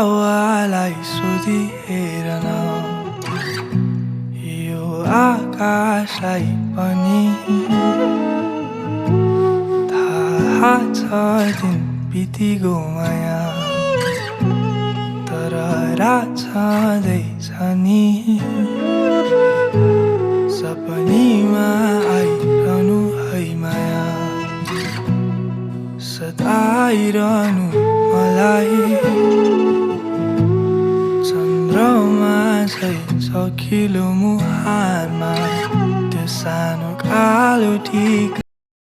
हावालाई सोधिहेर न यो आकाशलाई पनि थाहा छ दिन बितिगो माया तर रात छँदैछ नि सपनीमा आइरहनु है माया सदा आइरहनु मलाई चन्द्रमा चाहिँ सकिलो मुहारमा त्यो सानो कालो टिका